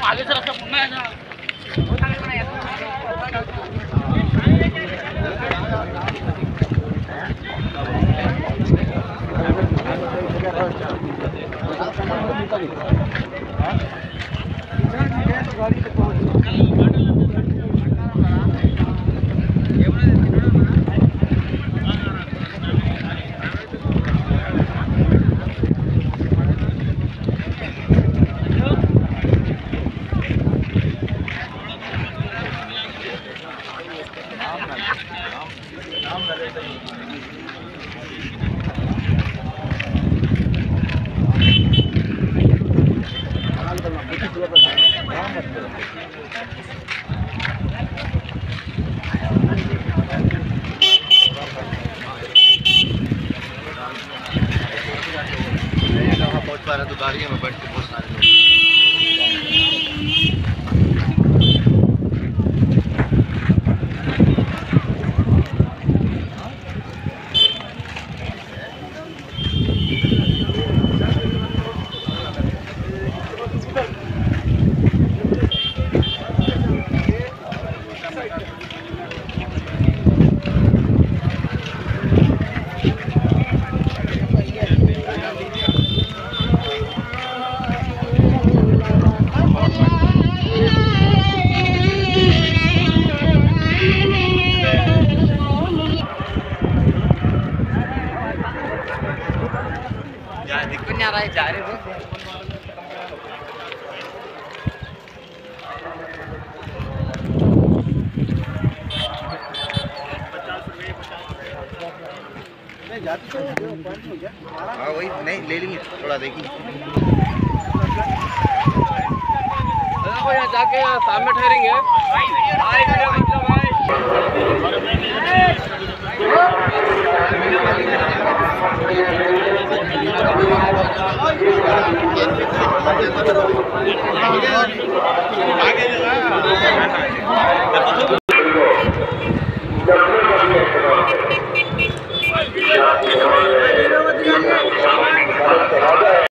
आगे से रास्ता मुड़ना है ना। पहुंच पा रहा तो गाड़ियों में बैठ के बहुत सारे लोग जा रहे हो। हाँ वही नहीं ले लेंगे थोड़ा देखिए। यहाँ जाके सामने ठहरेंगे। आगे